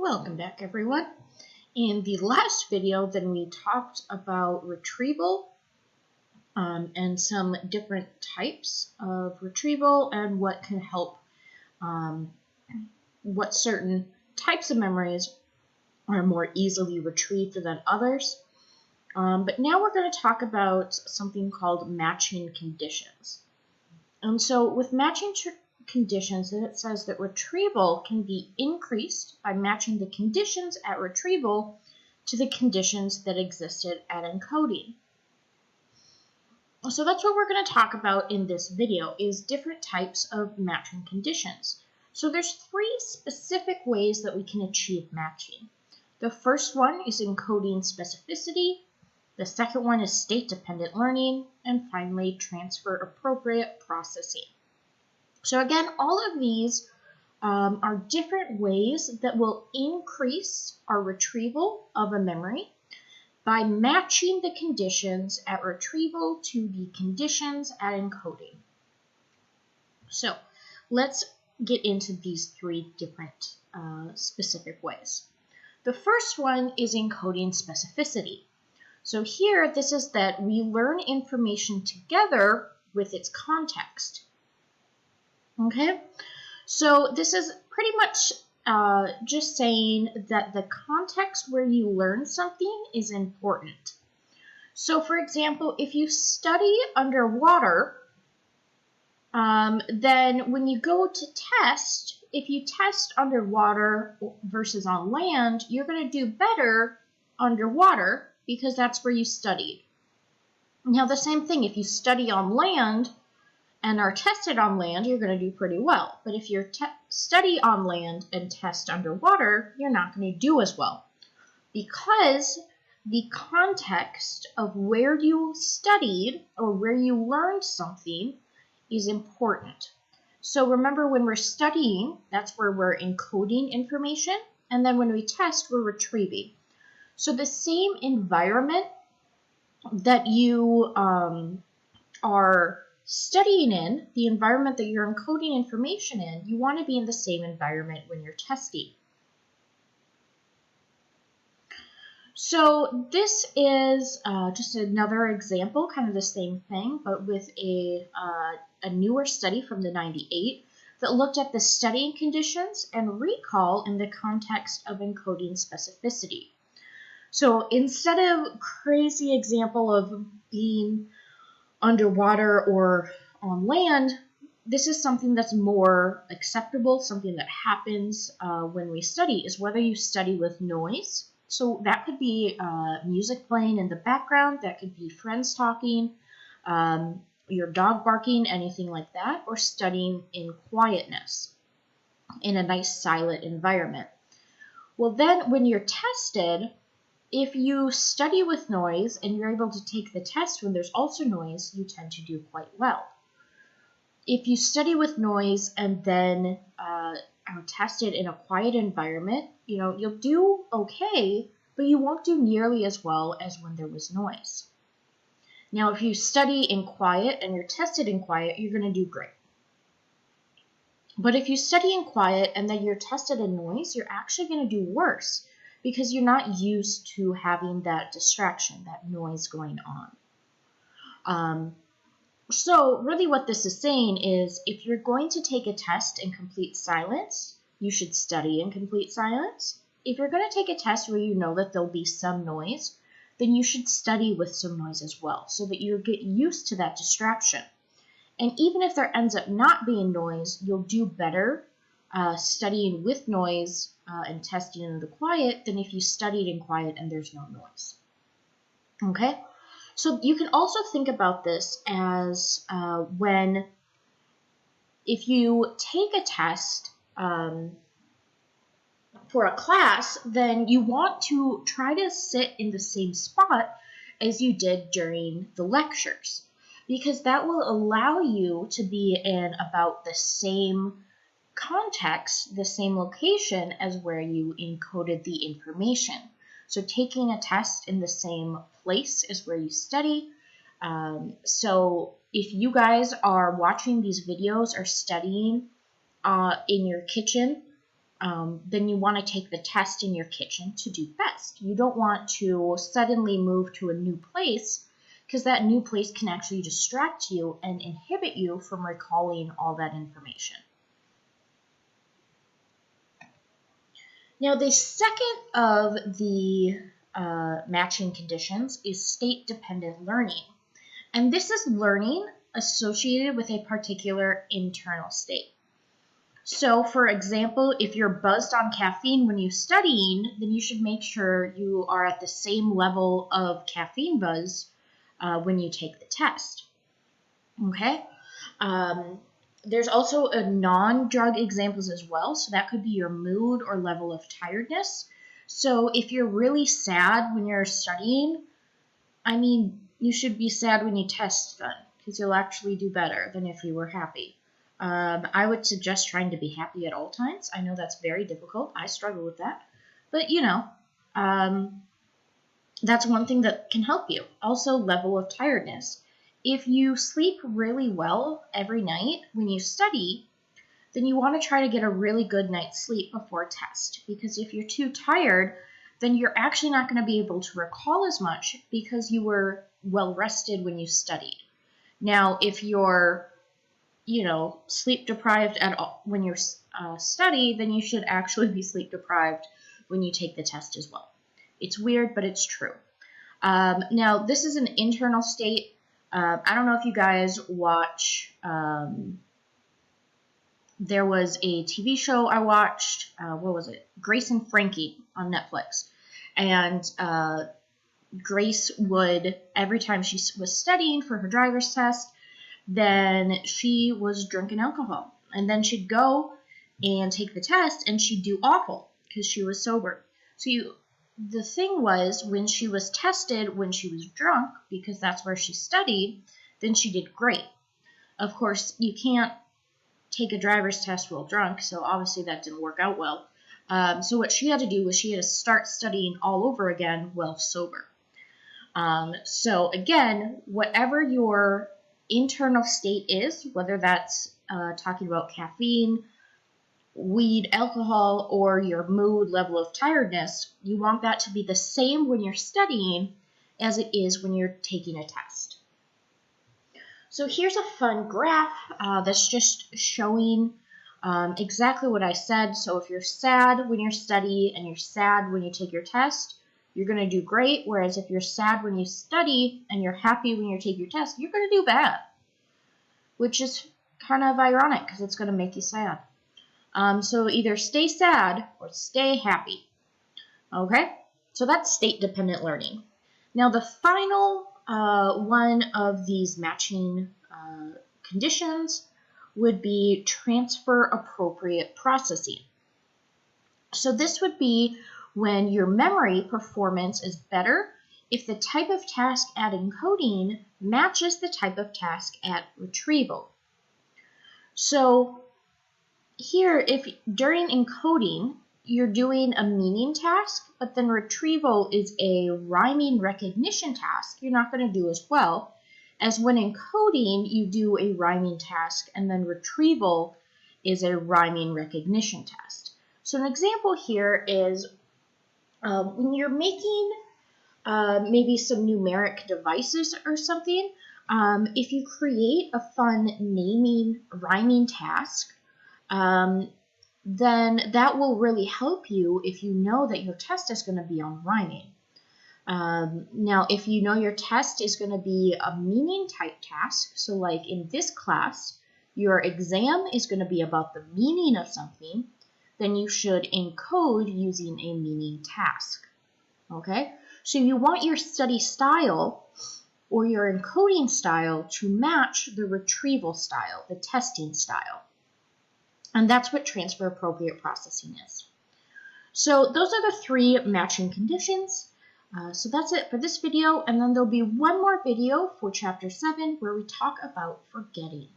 Welcome back, everyone. In the last video, then we talked about retrieval and some different types of retrieval and what can help, what certain types of memories are more easily retrieved than others. But now we're going to talk about something called matching conditions. And so with matching conditions, then it says that retrieval can be increased by matching the conditions at retrieval to the conditions that existed at encoding. So that's what we're going to talk about in this video, is different types of matching conditions. So there's three specific ways that we can achieve matching. The first one is encoding specificity. The second one is state-dependent learning. And finally, transfer-appropriate processing. So again, all of these are different ways that will increase our retrieval of a memory by matching the conditions at retrieval to the conditions at encoding. So let's get into these three different specific ways. The first one is encoding specificity. So here, this is that we learn information together with its context. Okay, so this is pretty much just saying that the context where you learn something is important. So for example, if you study underwater, then when you go to test, if you test underwater versus on land, you're going to do better underwater because that's where you studied. Now the same thing, if you study on land and are tested on land, you're going to do pretty well. But if you study on land and test underwater, you're not going to do as well. Because the context of where you studied or where you learned something is important. So remember, when we're studying, that's where we're encoding information. And then when we test, we're retrieving. So the same environment that you are studying in, the environment that you're encoding information in, you want to be in the same environment when you're testing. So this is just another example, kind of the same thing, but with a newer study from the 98 that looked at the studying conditions and recall in the context of encoding specificity. So instead of crazy example of being underwater or on land, this is something that's more acceptable, something that happens when we study, is whether you study with noise. So that could be music playing in the background, that could be friends talking, your dog barking, anything like that, or studying in quietness, in a nice silent environment. Well then, when you're tested, if you study with noise and you're able to take the test when there's also noise, you tend to do quite well. If you study with noise and then are tested in a quiet environment, you'll do okay, but you won't do nearly as well as when there was noise. Now, if you study in quiet and you're tested in quiet, you're going to do great. But if you study in quiet and then you're tested in noise, you're actually going to do worse, because you're not used to having that distraction, that noise going on. So really what this is saying is, if you're going to take a test in complete silence, you should study in complete silence. If you're going to take a test where you know that there'll be some noise, then you should study with some noise as well, so that you get used to that distraction. And even if there ends up not being noise, you'll do better studying with noise and testing in the quiet than if you studied in quiet and there's no noise. Okay? So you can also think about this as if you take a test for a class, then you want to try to sit in the same spot as you did during the lectures, because that will allow you to be in about the same context, the same location as where you encoded the information. So taking a test in the same place as where you study. So if you guys are watching these videos or studying in your kitchen then you want to take the test in your kitchen to do best. You don't want to suddenly move to a new place, because that new place can actually distract you and inhibit you from recalling all that information. Now, the second of the matching conditions is state-dependent learning. And this is learning associated with a particular internal state. So, for example, if you're buzzed on caffeine when you're studying, then you should make sure you are at the same level of caffeine buzz when you take the test. Okay? There's also a non-drug examples as well, so that could be your mood or level of tiredness. So if you're really sad when you're studying, you should be sad when you test then, because you'll actually do better than if you were happy. I would suggest trying to be happy at all times. I know that's very difficult. I struggle with that. But, that's one thing that can help you. Also, level of tiredness. If you sleep really well every night when you study, then you want to try to get a really good night's sleep before a test. Because if you're too tired, then you're actually not going to be able to recall as much because you were well rested when you studied. Now, if you're, sleep deprived at all when you study, then you should actually be sleep deprived when you take the test as well. It's weird, but it's true. Now, this is an internal state. I don't know if you guys watch, there was a TV show I watched, what was it? Grace and Frankie on Netflix. And Grace would, every time she was studying for her driver's test, then she was drinking alcohol. And then she'd go and take the test, and she'd do awful because she was sober. So the thing was, when she was tested when she was drunk, because that's where she studied, then she did great. Of course, you can't take a driver's test while drunk, so obviously that didn't work out well. So what she had to do was she had to start studying all over again while sober. So again, whatever your internal state is, whether that's talking about caffeine, weed, alcohol, or your mood, level of tiredness, you want that to be the same when you're studying as it is when you're taking a test. So here's a fun graph that's just showing exactly what I said. So if you're sad when you study and you're sad when you take your test, you're going to do great. Whereas if you're sad when you study and you're happy when you take your test, you're going to do bad, which is kind of ironic because it's going to make you sad. So either stay sad or stay happy. Okay? So that's state-dependent learning. Now the final one of these matching conditions would be transfer-appropriate processing. So this would be when your memory performance is better if the type of task at encoding matches the type of task at retrieval. So here, if during encoding, you're doing a meaning task, but then retrieval is a rhyming recognition task, you're not going to do as well as when encoding, you do a rhyming task, and then retrieval is a rhyming recognition task. So an example here is when you're making maybe some numeric devices or something, if you create a fun naming rhyming task, then that will really help you if you know that your test is going to be on rhyming. Now, if you know your test is going to be a meaning type task, so like in this class, your exam is going to be about the meaning of something, then you should encode using a meaning task. Okay? So you want your study style or your encoding style to match the retrieval style, the testing style. And that's what transfer appropriate processing is. So those are the 3 matching conditions. So that's it for this video, and then there'll be one more video for chapter 7 where we talk about forgetting.